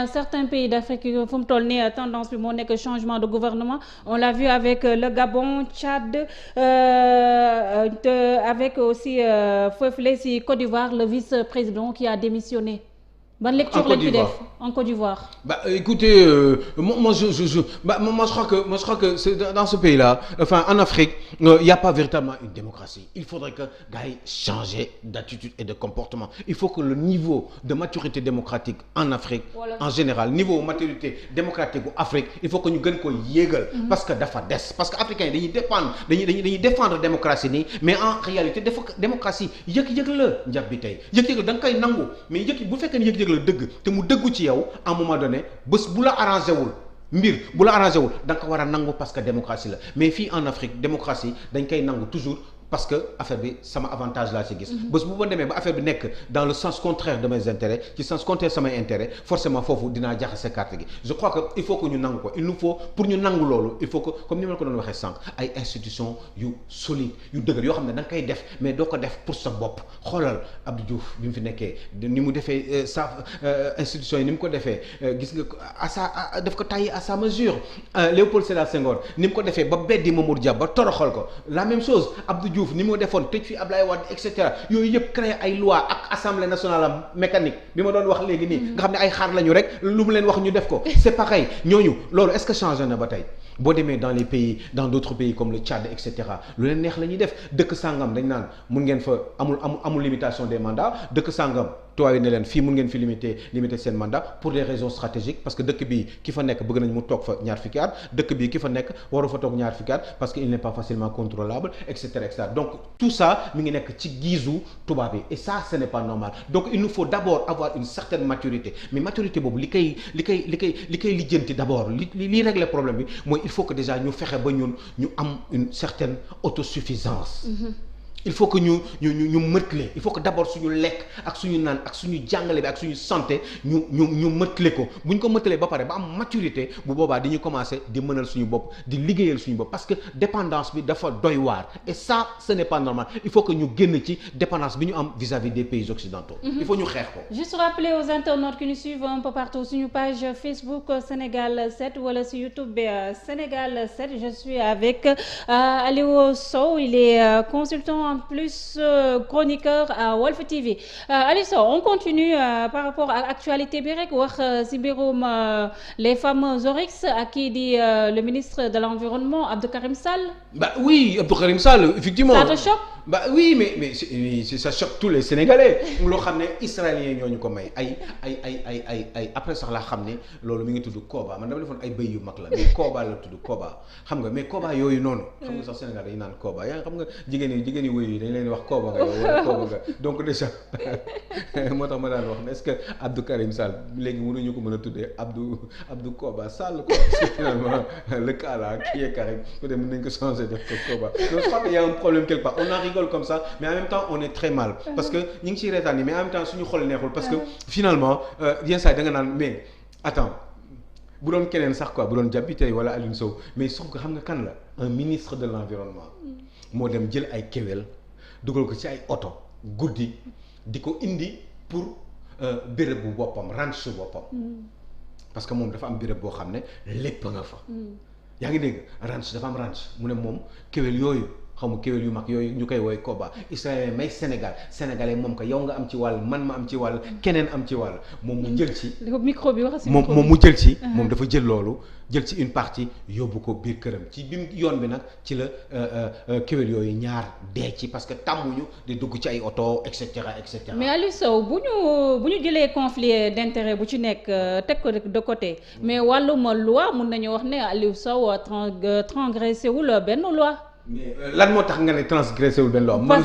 certains pays d'Afrique fu mu toll nii tendance bi moo nekk changement de gouvernement on l'a vu avec le Gabon Tchad avec aussi foofule si Côte d'Ivoire le vice-président qui a démissionné. Ban lecture lañ fi def en Côte d'Ivoire. Bah écoutez, moi je crois que c'est dans ce pays-là, enfin en Afrique, il y a pas véritablement une démocratie. Il faudrait que gars yi changer d'attitude et de comportement. Il faut que le niveau de maturité démocratique en Afrique, en général, niveau maturité démocratique bu Afrique, il faut que ñu gën ko yéegal. Parce que dafa des, parce que africains yi dañuy défendre démocratie nii, mais en réalité démocratie yëg-yëg la njab bi tey yëg-yëg la da nga koy nangu mais yëg bu fekkee ne yëg-yëg la dëgg te mu dëggu ci yow à un moment donné bés bu la arrangé wul mbir bu la arrangé wul da nga ko war a nangu parce que démocratie la mais fii en Afrique démocratie dañ koy nangu toujours parce que affaire bi sama avantage laa ci gis. bés bu ma demee ba affaire bi nekk dans le sens contraire de mes intérêts ci sens contraire samay intérêts forcément foofu dinaa jaxase carte gi je crois que il faut que ñu nangu ko il nous faut pour ñu nangu loolu il faut que comme ni ma la ko doon waxee sànq ay institutions yu solide yu dëgër yoo xam ne da nga koy def mais doo ko def pour sa bopp xoolal Abdou Diouf bi mu fi nekkee ni mu defee sa institutions yi ni mu ko defee gis nga à sa daf ko taillé à sa mesure Léopold Sédar Senghor ni mu ko defee ba beddi Mamadou Dia ba toroxal ko la même chose Abdou Diouf ni mu defoon tëj fi Ablaye Wade et cetera yooyu yëpp créé ay loi ak assemblée nationale mécanique bi ma doon wax léegi nii nga xam ne ay xaar lañu rek lu mu leen wax ñu def ko c'est pareil ñooñu loolu est-ce que changé na ba tey boo demee dans les pays dans d'autres pays comme le Tchad et cetera lu leen neex la ñuy def dëkk sangam dañ naan mun ngeen fa amul limitation des mandats dëkk sangam tuwaay ne leen fii mun ngeen fi limiter seen mandat pour des raisons stratégiques parce que dëkk bi ki fa nekk bëgg nañ mu toog fa ñaar fukki at dëkk bi ki fa nekk waru fa toog ñaar fukki at parce que il n'est pas facilement contrôlable et cetera donc tout ça mi ngi nekk ci giisu tubaab bi et ça ce n'est pas normal donc il nous faut d'abord avoir une certaine maturité mais maturité boobu li koy lijjanti d'abord li régler problème bi mooy il faut que déjà ñu fexe ba ñu am une certaine autosuffisance. Il faut que ñu mëtle il faut que d'abord suñu lekk ak suñu naan ak suñu jàngale bi ak suñu santé ñu mëtle ko bu ñu ko mëtlee ba pare ba am maturité bu boobaa dañuy commencer di mënal suñu bopp di liggéeyal suñu bopp parce que dépendance bi dafa doy waar et ça ce n'est pas normal il faut que ñu génn ci dépendance bi ñu am vis-à-vis des pays occidentaux. Il faut ñu xeex ko. Juste rappeler aux internautes qui nous suivent un peu partout suñu page Facebook Sénégal 7 wala si YouTube Sénégal 7 je suis avec Aliou Sow il est consultant en plus chroniqueur à Walf TV Aliou Sow on continue par rapport à actualité bi rek wax ci mbirum les fameux oryx ak kii di le ministre de l'environnement Abdou Karim Sall. Bah oui Abdou Karim Sall effectivement. Ça te choque? Bah oui mais ça choque tous les Sénégalais loo xam ne israéliens ñoo ñu ko may ay après sax laa xam ne loolu mi ngi tudd Koba man dama defoon ay bëy yu mag la mais Koba la tudd Koba xam nga mais Koba yooyu noonu. xam nga sax Sénégal dañu naan Koba yaa xam nga jigéen yi wëy yi dañ leen wax Koba nga yow wala Koba nga donc déjà moo tax ma daan wax ne est-ce que Abdou Karim Sall léegi mënuñu ko mën a tuddee Abdou Koba Sall quoi parce que finalement le cas là qui est Karim peut-être mën nañu ko changer def ko Koba donc je crois qu'il y a un problème quelque part on en rigole comme ça mais en même temps on est très mal parce que ñu ngi ciy reetaan mais en même temps suñu xol neexul parce que finalement yenn saa yi da nga naan mais attends bu doon keneen sax quoi bu doon Diaby Teye wala Aliou Sow mais sauf que xam nga kan la un ministre de l'environnement moo dem jël ay kéwél dugal ko ci ay oto guddi di ko indi pour béréb bu boppam ranch boppam parce que moom dafa am béréb boo xam ne lépp nga fa yaa ngi dégg ranch dafa am ranch mu ne moom kéwél yooyu xaw ma kéwél yu mag yooyu ñu koy woy Koba israélien may sénégalais moom ko yow nga am ci wàll man ma am ci wàll keneen am ci wàll moom mu jël ci micro bi wax moom mu jël ci moom dafa jël loolu jël ci une partie yóbbu ko biir këram ci bi yoon bi nag ci la kéwél yooyu ñaar dee ci parce que tàmmuñu di dugg ci ay oto et cetera et cetera. mais Aliou Sow bu ñu jëlee conflit d'intérêt bu ci nekk teg ko de côté mais wàllum loi mun nañu wax ne Aliou Sow transgressé wul benn loi. mais lan moo tax nga ne transgressé wul benn loi man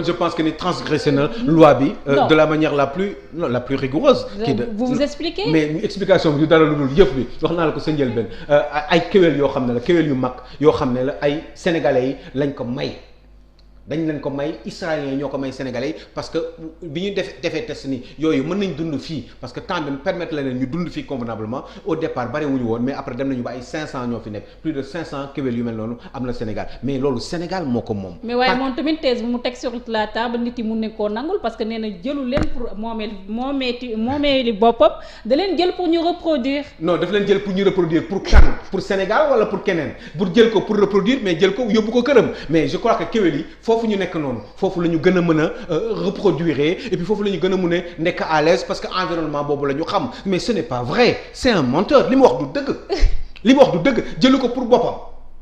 je pense que ni transgressé na loi bi de la manière la plus rigoureuse. vous expliquez. mais explication bi du dara lu dul yëf bi wax naa la ko sa njëlbeen ay kéwél yoo xam ne la kéwél yu mag yoo xam ne la ay sénégalais yi lañ ko may dañ leen ko may israéliens ñoo ko may sénégalais parce que bi ñu defee test ni yooyu mën nañ dund fii parce que temps bi permettre la leen ñu dund fii convenablement au départ bari wuñu woon mais après dem nañu ba ay 500 ñoo fi nekk plus de 500 kéwél yu mel noonu am na Sénégal mais loolu Sénégal moo ko moom. mais waaye moom tamit thèse bu mu teg sur la table nit yi mun ne koo nangul parce que nee na jëlu leen pour moomeeli boppam da leen jël pour ñu reproduire. non daf leen jël pour ñu reproduire pour kan pour Sénégal wala pour keneen pour jël ko pour reproduire mais jël ko yóbbu ko këram mais je crois que kéwél yi foofu ñu nekk noonu foofu la ñu gën a mën a reproduire et puis foofu la ñu gën a mën a nekk à l'aise parce que environnement boobu la ñu xam mais ce n'est pas vrai c'est un menteur li mu wax du dëgg li mu wax du dëgg jëlu ko pour boppam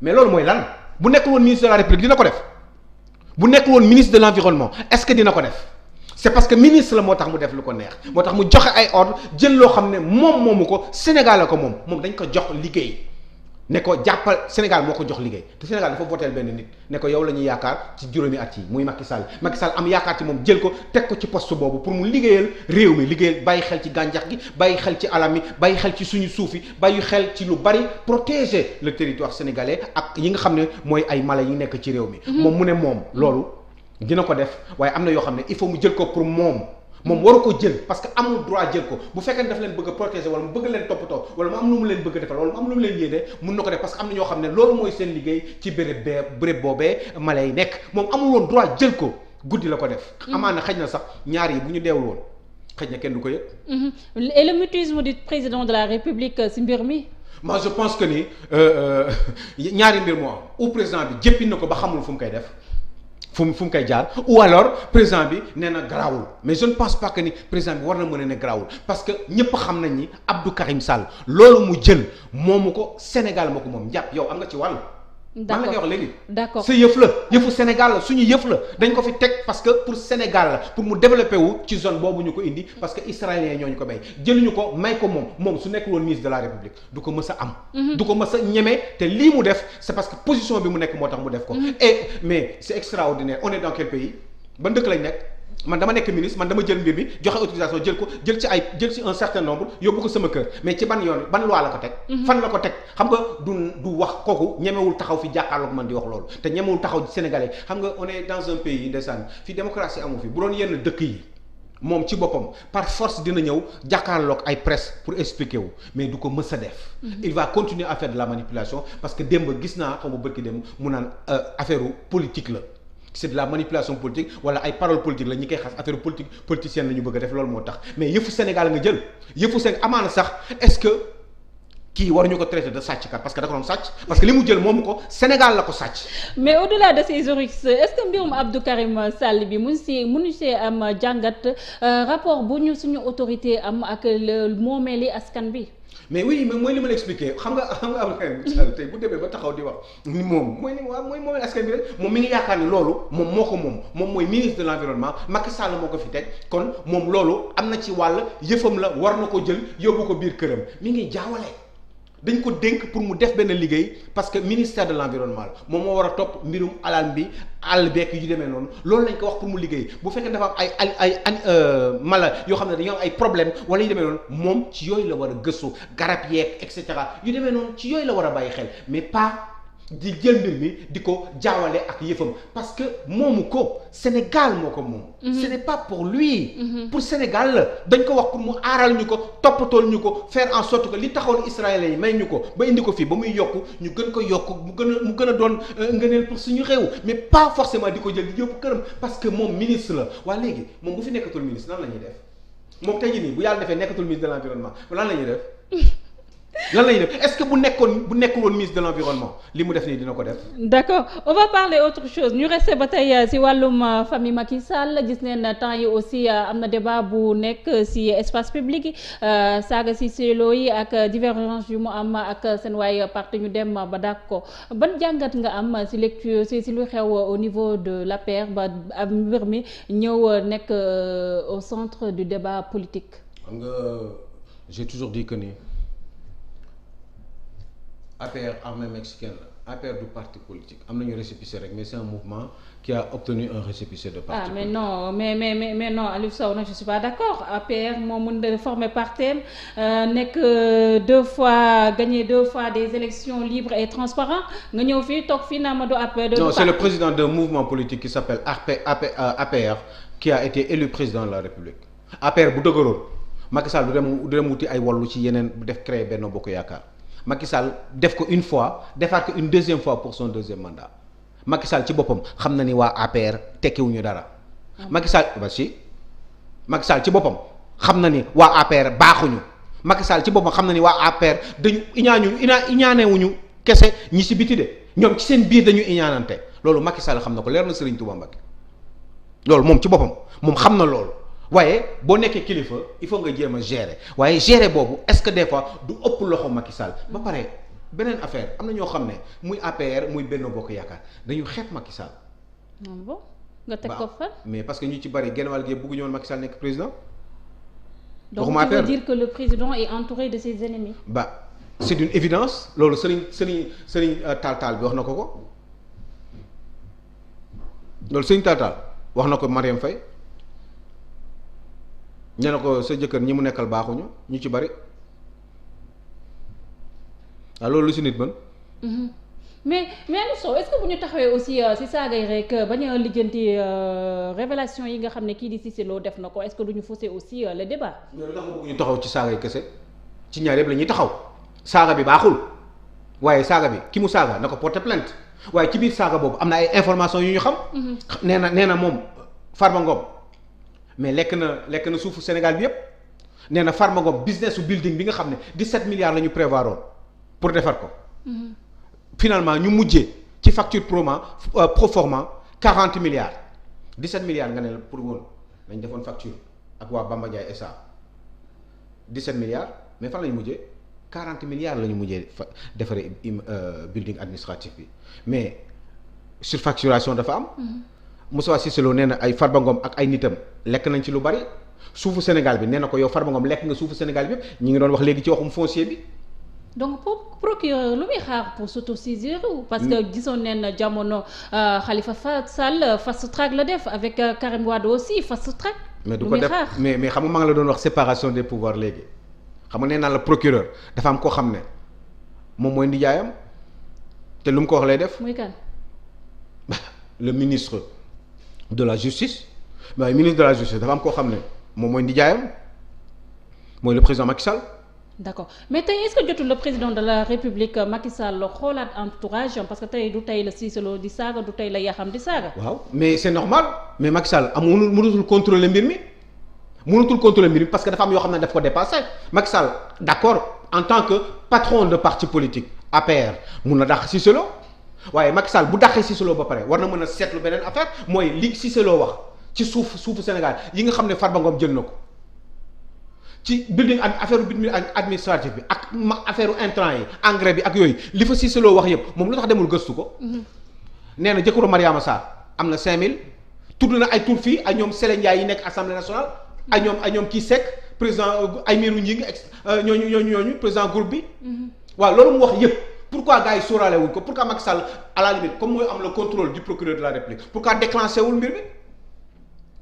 mais loolu mooy lan bu nekkul woon ministre de la République dina ko def bu nekkul woon ministre de l'environnement est-ce que dina ko def c'est parce que ministre la moo tax mu def lu ko neex moo tax mu joxe ay ordre jël loo xam ne moom moomu ko Sénégal la ko moom dañ ko jox liggéey ne ko jàppal Sénégal moo ko jox liggéey te Sénégal dafa voteel benn nit ne ko yow la ñuy yaakaar ci juróomi at yi muy Macky Sall am yaakaar ci moom jël ko teg ko ci poste boobu pour mu liggéeyal réew mi liggéeyal bàyyi xel ci gàncax gi bàyyi xel ci alam yi bàyyi xel ci suñu suuf yi bàyyi xel ci lu bari protéger le territoire sénégalais ak yi nga xam ne mooy ay mala yi nekk ci réew mi. moom mu ne moom loolu dina ko def waaye am na yoo xam ne il faut mu jël ko pour moom waru ko jël parce que amul droit jël ko bu fekkee ne daf leen bëgg a protéger wala mu bëgg leen toppatoo wala mu am lu mu leen bëgg a defal wala mu am lu mu leen yéene mun na ko def parce que am na ñoo xam ne loolu mooy seen liggéey ci béréb boobee mala yi nekk moom amul woon droit jël ko guddi la ko def. amaana xëj na sax ñaar yi bu ñu deewul woon xëj na kenn du ko yëg. et le mutisme du président de la République si mbir mi. moi je pense que ni ñaari mbir moo am ou président bi jëppi na ko ba xamul fu mu koy def. fu mu koy jaar ou alors président bi nee na garaawul mais je ne pense pas que ni président bi war na mën a ne garaawul parce que ñëpp xam nañ ni Abdou Karim Sall loolu mu jël moomu ko Sénégal moo ko moom jàpp yow am nga ci wàll. man la koy wax léegi. d'accord sa yëf la yëfu Sénégal la suñu yëf la dañ ko fi teg parce que pour Sénégal la pour mu développer wu ci zone boobu ñu ko indi parce que israéliens ñoo ñu ko bay jëluñu ko may ko moom su nekkul woon ministre de la République du ko mës a am. du ko mës a ñeme te lii mu def c'est parce que position bi mu nekk moo tax mu def ko. mais c'est extraordinaire on est dans quel pays ban dëkk lañ nekk. man dama nekk ministre man dama jël mbir mi joxe autorisation jël ci un certain nombre yóbbu ko sama kër mais ci ban loi la ko teg. fan la ko teg xam nga du wax kooku ñemewul taxaw fi jàkkaarloog man di wax loolu te ñemewul taxaw Sénégalais xam nga on est dans un pays ndeysaan fi démocratie amu fi bu doon yenn dëkk yi moom ci boppam par force dina ñëw jàkkaarloog ay presse pour expliquer wu mais du ko mës a def. il va continuer à faire de la manipulation parce que démb gis naa xaw ma bërki démb mu naan affaire politique la. c'est de la manipulation politique wala ay paroles politiques la ñi koy xas affaire politique politicienne la ñu bëgg a def loolu moo tax mais yëfu Sénégal nga jël yëfu Sénégal amaana sax est-ce que kii waruñu ko traiter de sàcckat parce que da ko doon sàcc parce que li mu jël moomu ko Sénégal la ko sàcc. mais au-delà de ces oryx est-ce que mbirum Abdou Karim Sall bi mënu see am jàngat rapport bu ñu suñu autorité am ak moomeeli askan bi. mais oui mais mooy li ma la expliqué xam nga Abdou Karim Sall tey bu demee ba taxaw di wax ni moom mooy askan bi rek moom mi ngi yaakaar ni loolu moom moo ko moom mooy ministre de l'environnement Macky Sall moo ko fi teg kon moom loolu am na ci wàll yëfam la war na ko jël yóbbu ko biir këram mi ngi jaawale dañ ko dénk pour mu def benn liggéey parce que ministère de l'environnement moom moo war a topp mbirum alal bi àll beek yu demee noonu loolu lañ ko wax pour mu liggéey bu fekkee dafa am ay mala yoo xam ne dañoo am ay problème wala yu demee noonu moom ci yooyu la war a gëstu garab yeeg et cetera yu demee noonu ci yooyu la war a bàyyi xel mais pas di jël mbir mi di ko jaawale ak yëfam parce que moomu ko Sénégal moo ko moom. ce n'est pas pour lui. pour Sénégal la dañ ko wax pour mu aaral ñu ko toppatool ñu ko faire en sorte que li taxoon israéliens yi may ñu ko ba indi ko fii ba muy yokku ñu gën ko yokk mu gën a doon ngëneel pour suñu réew mais pas forcément di ko jël di yóbbu këram parce que moom ministre la waa léegi moom bu fi nekkatul ministre lan la ñuy def moom tey jii nii bu yàlla defee nekkatul ministre de l'environnement lan la ñuy def. lan la ñuy def est-ce que bu nekkul woon ministre de l'environnement li mu def nii dina ko def. d'accord on va parler autre chose ñu resté ba tey ci wàllum famille Macky Sall gis neen temps yi aussi am na débat bu nekk ci espace public yi saaga ci selo yi ak divergence yu mu am ak seen waay parti ñu dem ba dàq ko ban jàngat nga am ci lecture ci lu xew au niveau de l'APR ba mbir mi ñëw nekk au centre du débat politique. xam nga j'ai toujours dit que ni. APR armée mexicaine la APR du parti politique am nañu récépissé rek mais c'est un mouvement qui a obtenu un récépissé de parti mais politique. non mais non Aliou Sow non je suis pas d'accord APR moo mën de former partem nekk 2 fois gagné 2 fois des élections libres et transparentes nga ñëw fii toog fii naa ma du APR. Non, c'est le président d'un mouvement politique qui s'appelle APR qui a été élu président de la République. APR bu dëgëroon Macky Sall du dem wuti ay wallu ci yeneen def créer Benno Bokk Yaakaar Macky Sall def ko une fois defaat ko une deuxième fois pour son deuxième mandat Macky Sall ci boppam xam na ni waa APR tekkiwuñu dara. Macky Sall Macky Sall ci boppam xam na ni waa APR baaxuñu Macky Sall ci boppam xam na ni waa APR dañu iñaanewuñu kese ñi si biti de ñoom ci seen biir dañu iñaanante loolu Macky Sall xam na ko leer na Serigne Touba Mbacké loolu moom ci boppam moom xam na loolu waaye boo nekkee kilifa il faut nga jéem a gérer waaye gérer boobu est-ce que des fois du ëpp loxo Macky Sall ba pare beneen affaire am na ñoo xam ne muy APR muy Benno Bokk Yaakaar dañu xeeb Macky Sall. bon nga teg ko fa. mais parce que ñu ci bari genn wàll gi bëgguñu woon Macky Sall nekk président. donc tu veux dire que le président est entouré de ses ennemis. C'est une évidence loolu Serigne Tall bi wax na ko loolu Serigne Tall wax na ko Marième Faye nee na ko sa jëkkër ñi mu nekkal baaxuñu ñu ci bari waaw loolu lu si nit mën. mais Aliou Sow est-ce que bu ñu taxawee aussi si saaga yi rek bañ a lijjanti révélation yi nga xam ne kii di Cissé Lo def na ko est-ce que du ñu fausser aussi le débat. mais lu tax nga bëgg ñu taxaw ci saaga yi kese ci ñaar yëpp la ñuy taxaw saaga bi baaxul waaye saaga bi ki mu saaga na ko porter plainte waaye ci biir saaga boobu am na ay informations yu ñu xam. nee na moom Farba Ngom mais lekk na suufu Sénégal bi yépp nee na Farba Ngom business su building bi nga xam ne 17 milliards la ñu prévoir woon pour defar ko. Finalement ñu mujjee ci facture pro forma 40 milliards 17 milliards nga ne la pour woon dañ defoon facture ak waa Bamba Ndiaye SA 17 milliards mais fan la ñu mujjee 40 milliards la ñu mujjee defaree building administratif bi mais surfacturation dafa am. Moussa Cissé Lo nee na ay Farba Ngom ak ay nitam lekk nañ ci lu bari suufu Sénégal bi nee na ko yow Farba Ngom lekk nga suufu Sénégal bi yëpp ñi ngi doon wax léegi ci waxum foncier bi. donc procureur lu muy xaar pour s'autosaisir parce que gisoon neen jamono Khalifa Sall fast track la def avec Karim Wade aussi fast track. mais du ko def mais xam nga maa ngi la doon wax séparation des pouvoirs léegi xam nga nee naa la procureur dafa am koo xam ne moom mooy ndijaayam te lu mu ko wax lay def. muy kan. le ministre de la justice mais ministre de la justice dafa am koo xam ne moom mooy ndijaayam mooy le président Macky Sall. d'accord mais tey est-ce que jotul le président de la République Macky Sall xoolaat entourage parce que tey du tey la Cissé Lo di saaga du tey la Yaxam di saaga. waaw mais c'est normal mais Macky Sall mënatul contrôler mbir mi parce que dafa am yoo xam ne daf ko dépassé Macky Sall d'accord en tant que patron de parti politique APR mun na dàq Cissé Lo waaye Macky Sall bu dàqee Cissé Lo ba pare war na mën a seetlu beneen affaire mooy li Cissé Lo wax ci suufu Sénégal yi nga xam ne Farba Ngom jël na ko. ci affaire building administratif bi ak affaire intrant yi engrais bi ak yooyu li fa Cissé Lo wax yëpp moom lu tax demul gëstu ko. nee na jëkkëru Mariama Sarr am na 5000 tudd na ay tur fii ay ñoom Sele Ndiaye yi nekk assemblée nationale. ay ñoom kii Seck président Aymérou Gningue ñooñu président groupe bi. waaw loolu mu wax yëpp pourquoi gars yi sóoraale wuñ ko pourquoi Macky Sall à la limite comme mooy am le contrôle du procureur de la République pourquoi déclenché wul mbir mi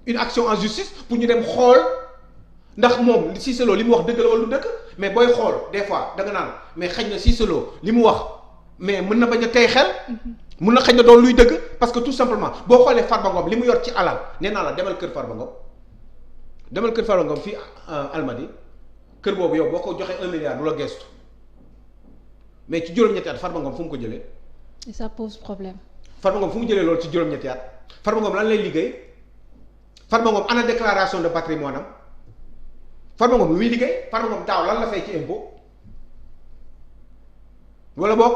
une action en justice pour ñu dem xool. ndax moom Cissé Lo li mu wax dëgg la wala du dëgg mais booy xool des fois da nga naan mais xëy na Cissé Lo li mu wax mais mën na bañ a tey xel. mën na xëy na doon luy dëgg parce que tout simplement boo xoolee Farba Ngom li mu yor ci alal nee naa la demal kër Farba Ngom fii Almadi kër boobu yow boo ko joxee 1 milliard du la gestu mais ci juróom-ñetti at Farba Ngom fu mu ko jëlee. et ça pose problème. Farba Ngom fu mu jëlee loolu ci juróom-ñetti at Farba Ngom lan lay liggéey Farba Ngom ana déclaration de patrimoine am. Farba Ngom muy liggéey Farba Ngom daaw lan la fay ci impôt wala boog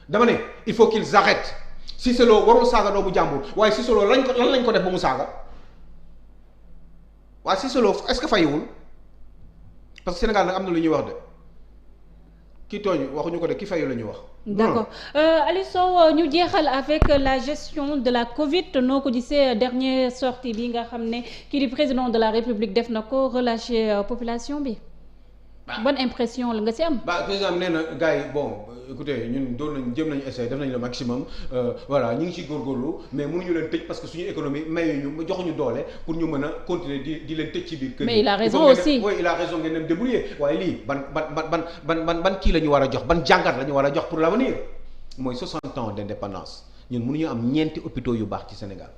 dama ne il faut qu'ils arrêtent Cissé Lo warul saaga doomu jàmbur waaye Cissé Lo lan lañ ko def ba mu saaga waaye Cissé Lo est-ce que fayiwul parce que Sénégal nag am na lu ñuy wax de ki tooñ waxuñu ko de ki fayu la ñuy wax. d'accord Aliou Sow ñu jeexal avec la gestion de la Covid noo ko gisee dernière sortie bi nga xam ne kii di président de la République def na ko relâcher population bi. bonne impression la nga ci am. président nee na gars yi bon écoutez ñun doon nañ jëm nañu essayer def nañ le maximum voilà ñu ngi ci góorgóorlu mais mënuñu leen tëj parce que suñu économie mayuñu joxuñu doole pour ñu mën a continuer di leen tëj ci biir kër. mais il a raison aussi oui il a raison ngeen dem débrouiller waaye lii ban kii la ñu war a jox ban jàngat la ñu war a jox pour l'avenir mooy 60 ans d'indépendance ñun mënuñu am ñeenti hôpitaux yu baax ci Sénégal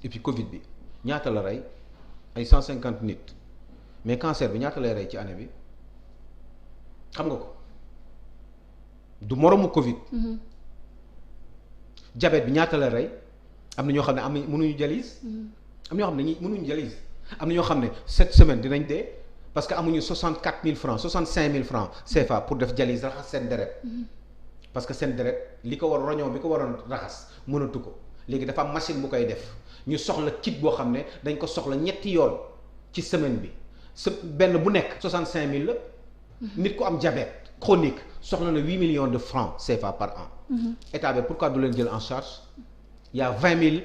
et puis Covid bi ñaata la rey ay 150 nit mais cancer bi ñaata lay rey ci année bi xam nga ko du moromu Covid. Diabète bi ñaata la rey am na ñoo xam ne mënuñu dialyse. am na ñoo xam ne mënuñu dialyse am na ñoo xam ne cette semaine dinañ dee parce que amuñu 64 000 francs 65 000 francs CFA pour def dialyse raxas seen deret. parce que seen deret li ko war roñoo bi ko waroon raxas mënatu ko léegi dafa am machine bu koy def ñu soxla kit boo xam ne dañ ko soxla ñetti yoon ci semaine bi benn bu nekk 65 000 la. nit ku am diabète chronique soxla na 8 millions de francs CFA par an. état bi pourquoi du leen jël en charge il y a 20 000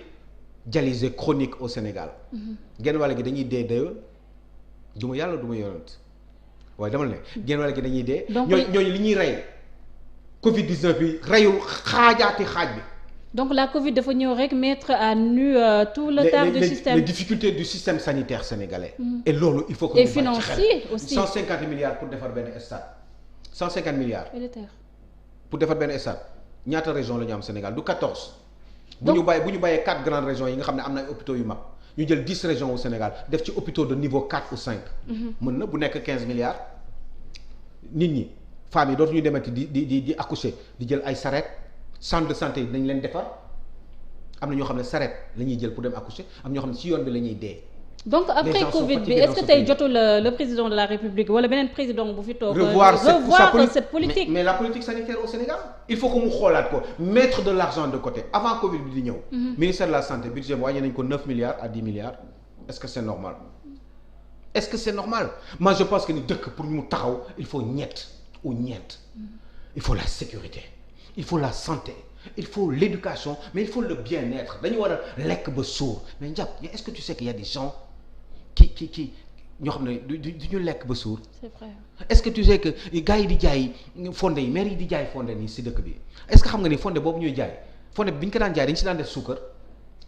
dialysés chroniques au Sénégal. genn wàll gi dañuy dee déwén du ma yàlla du ma yonent waaye dama ne genn wàll gi dañuy dee. ñooñu li ñuy rey Covid 19 bi reyul xaajaati xaaj bi. donc la Covid dafa ñëw rek mettre à nu tout le tard du système les difficultés du système sanitaire sénégalais. Et loolu il faut que. et financier aussi 150 milliards pour defar benn stade 150 milliards. pour defar benn stade ñaata région la ñu am Sénégal du 14. bu ñu bàyyee 4 grandes régions yi nga xam ne am na ay hôpitaux yu mag ñu jël 10 régions au Sénégal def ci hôpitaux de niveau 4 ou 5. mën na bu nekk 15 milliards. nit ñi femmes yi dootuñu demati di accoucher di jël ay saret. centre de santé yi dañ leen defar am na ñoo xam ne saret la ñuy jël pour dem accoucher am ñoo xam ne ci yoon bi la ñuy dee. donc après Covid bi est-ce que tey jotul le président de la République wala beneen président bu fi toog. revoir cette politique. mais la politique sanitaire au Sénégal. il faut que mu xoolaat ko mettre de l'argent de côté avant Covid bi di ñëw. ministère de la santé budget bi wàññi nañ ko 9 milliards à 10 milliards est-ce que c'est normal. est-ce que c'est normal moi je pense que ni dëkk pour mu taxaw il faut ñett il faut la sécurité. il faut la santé il faut l'éducation mais il faut le bien-être dañu war a lekk ba suur mais njàpp est-ce que tu sais qu'il y a des gens qui ñoo xam ne du ñu lekk ba suur. c'est vrai. est-ce que tu sais que gars yi di jaay fonde yi maire yi di jaay fonde nii si dëkk bi est-ce que xam nga ni fonde boobu ñuy jaay fonde bi ñu ko daan jaay dañu si daan def suukar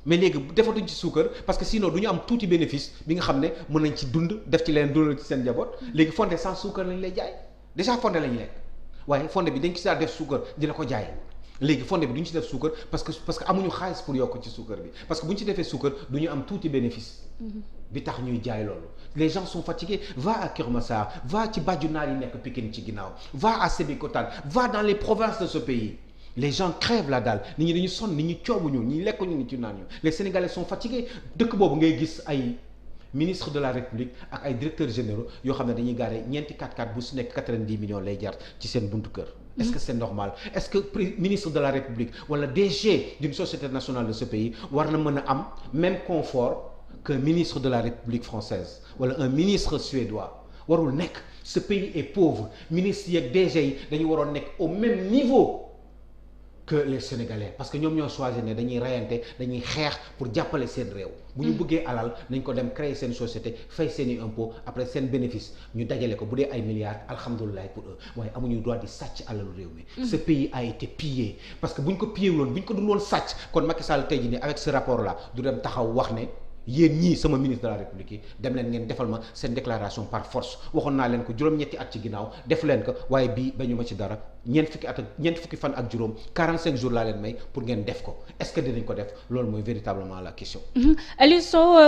mais léegi defatuñ ci suukar parce que sinon du ñu am tuuti bénéfice bi nga xam ne mën nañ ci dund def ci leen dundal ci seen njaboot léegi fonde sans suukar lañ lay jaay déjà fonde lañu lekk. waaye fonde bi dañ ci daan def suukar di la ko jaay léegi fonde bi du ñu ci def suukar parce que amuñu xaalis pour yokk ci suukar bi parce que bu ñu ci defee suukar du ñu am tuuti bénéfice. bi tax ñuy jaay loolu. les gens sont fatigués va à Keur Massar va ci Badiounar yi nekk Pikine ci ginnaaw va à Sébikotane va dans les provinces de ce pays les gens crèvent la dalle nit ñi dañu sonn nit ñi coobuñu ñi lekkuñu nit ci naan ñu les Sénégalais sont fatigués dëkk boobu ngay gis ay. ministre de la République ak ay directeurs généraux yoo xam ne dañuy gaare ñeenti 4x4 bu su nekk 90 millions lay jar ci seen buntu kër. est-ce que c'est normal est-ce que ministre de la République wala DG d'une société nationale de ce pays war na mën a am même confort qu'un ministre de la République française wala un ministre suédois warul nekk ce pays est pauvre ministre yi ak DG yi dañu waroon nekk au même niveau que les Sénégalais parce que ñoom ñoo choisir ne dañuy reyante dañuy xeex pour jàppale seen réew. bu ñu bëggee alal nañ ko dem créer seen société fay seeni impôt après seen bénéfice ñu dajale ko bu dee ay milliards alhamdulilah pour eux waaye amuñu droit di sàcc alalu réew mi. ce pays a été pillé parce que bu ñu ko pillé wuloon bu ñu ko dul woon sàcc kon Macky Sall tey jii nii avec ce rapport là du dem taxaw wax ne. yéen ñii sama ministre de la République yi dem leen ngeen defal ma seen déclaration par force waxoon naa leen ko juróom-ñetti at ci ginnaaw def leen ko waaye bii bañu ma ci dara ñeent fukki fan ak juróom 45 jours laa leen may pour ngeen def ko est-ce que dinañ ko def loolu mooy véritablement la question. Aliou Sow